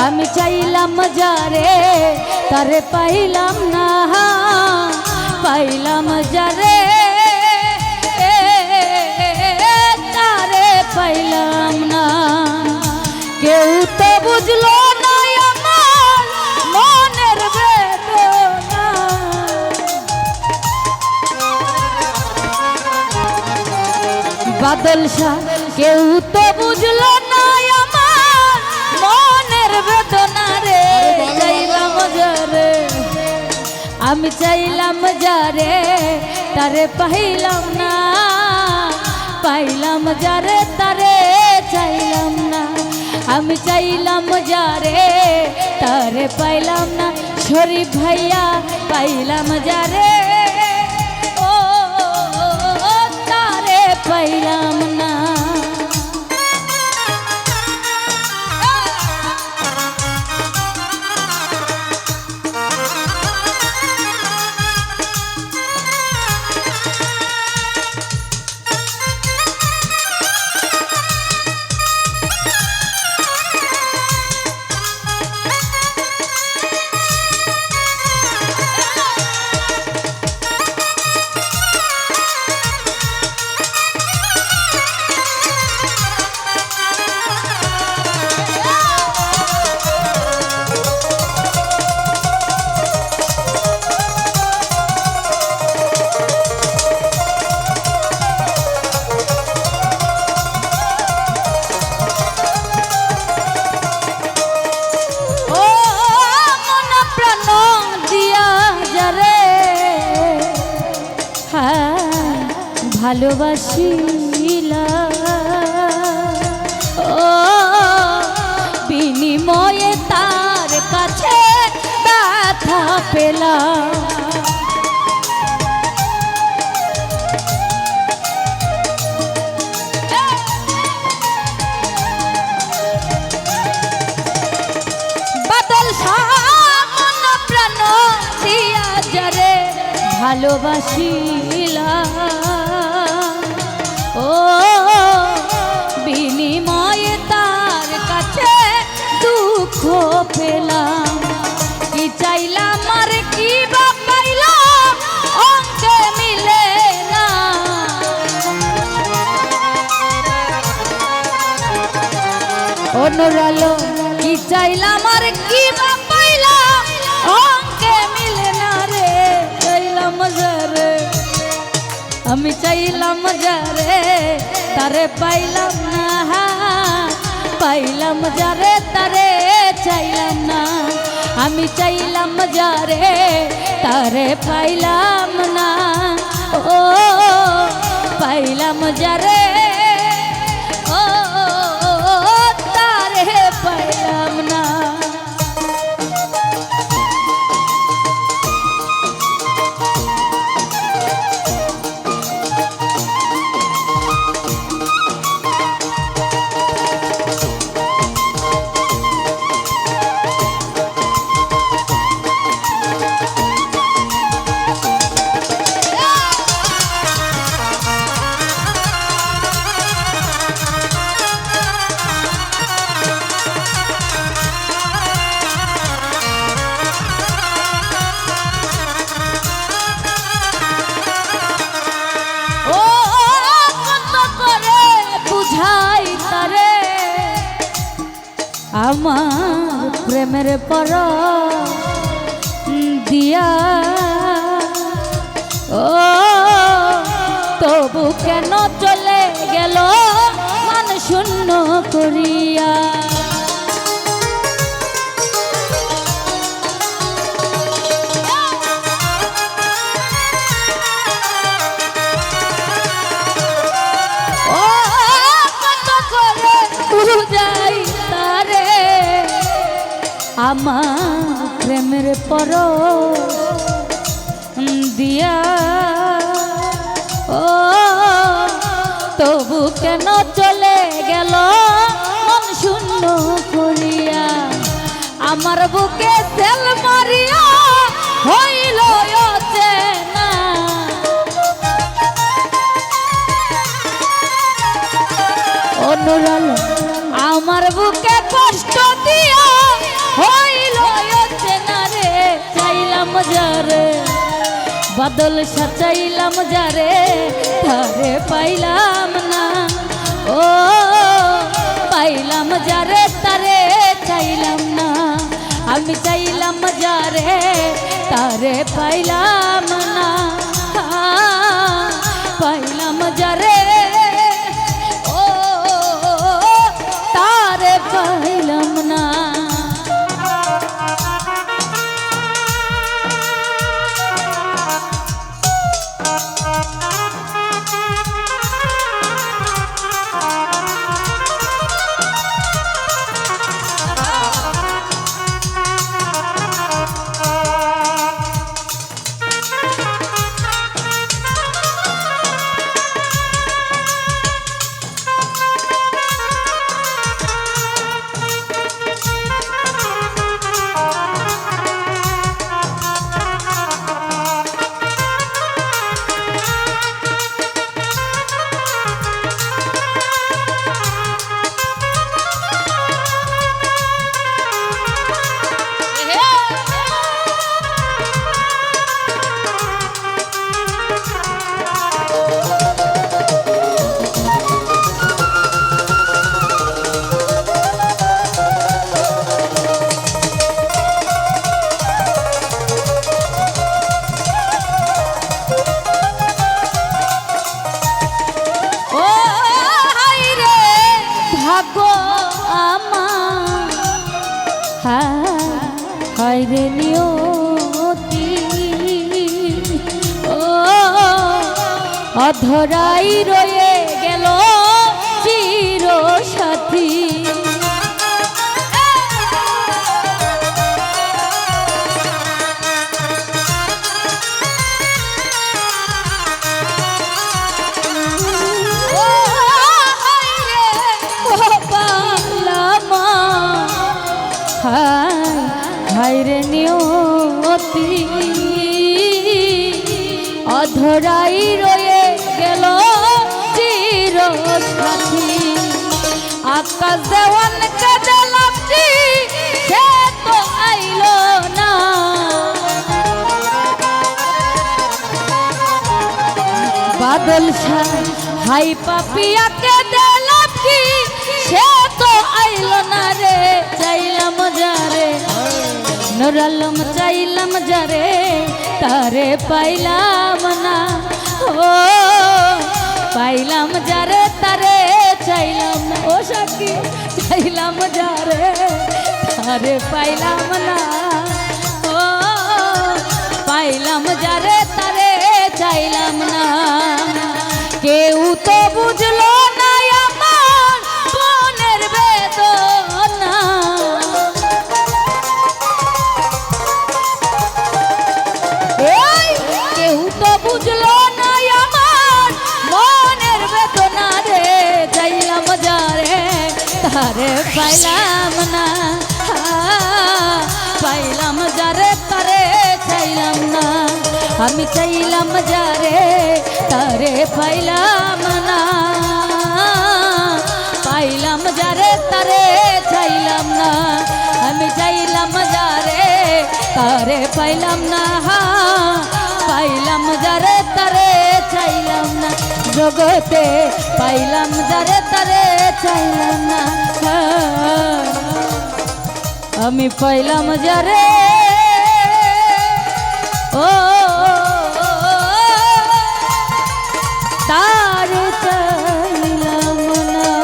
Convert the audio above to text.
আমি চাইলাম যারে তারে পাইলাম না, পাইলাম যারে তারে পাইলাম না। কেউ তো বুঝলো না আমার মনের বেদনা, বাদল শাহ কেউ তো বুঝলো না আমার মনের বেদনা রে। চাইলাম যারে আমি চাইলাম যারে তারে পাইলাম না, পাইলাম যারে তারে চাইলাম না। আমি চাইলাম যারে তারে পাইলাম না, শরীফ ভাইয়া পাইলাম যারে ও তারে পাইলাম না। ভালোবাসিলা ও বিনিময়ে তার কাছে ব্যথা পেলাম। বাদল শাহ মন প্রাণ দিয়া যারে ভালোবাসিলা ও বিনিময়ে তার কাছে দুঃখ পেলাম। কি চাইলাম আর কি বা পাইলাম অঙ্কে মিলে না, অনুরালো কি চাইলাম আর কি বা পাইলাম অঙ্কে মিলে না রে। চাইলাম যারে আমি চাইলাম যারে তারে পাইলাম না, পাইলাম যারে তারে চাইলাম না। আমি চাইলাম যারে তারে পাইলাম না, ও পাইলাম যারে ও তারে পাইলাম না। আমার প্রেমের পর দিয়া ও তবু কেন চলে গেল মান শূন্য করিয়া। আমার প্রেমের পর দিয়া ও তবু কেন চলে গেল মন শূন্য করিয়া। আমার বুকে তেল মারিয়া হইল অচেনা, অনুরাল আমার বুকে কষ্ট দিয়া বাদল সাজাইলাম যারে তারে পাইলাম না। ও পাইলাম যারে তারে চাইলাম না। আমি চাইলাম যারে তারে পাইলাম না। পাইলাম যারে ও তারে পাইলাম না। হায়রে নিয়তি ও অধরাই রয়ে গেল চির সাথী। হায়রে নিয়তি অধরাই রয়ে গেল চির সাথী। আকাশ দেওয়ান কাঁদলাম সে তো আইলো না। বাদল হাই পাপিয়াকে দিলাম কি সে তো আইলো না রে। চাইলাম যারে নূর আলম চাইলাম যারে তারে পাইলাম না। ও পাইলাম যারে তারে চাইলাম না। ও সাকি চাইলাম যারে তারে পাইলাম না। ও পাইলাম যারে তারে চাইলাম না। কেউ তো বুঝলো না আমার মনের বেদনা। কেউ তো বুঝলো না আমার মনের বেদনা রে। চাইলাম যারে তারে পাইলাম না। পাইলাম যারে তারে চাইলাম না। আমি চাইলাম যারে তারে পাইলাম না। পাইলাম যারে তারে চাইলাম না। আমি চাইলাম যারে তারে পাইলাম না। পাইলাম যারে তারে চাইলাম না। জগতে পাইলাম যারে তারে চাইলাম না। আমি পাইলাম যারে ও তা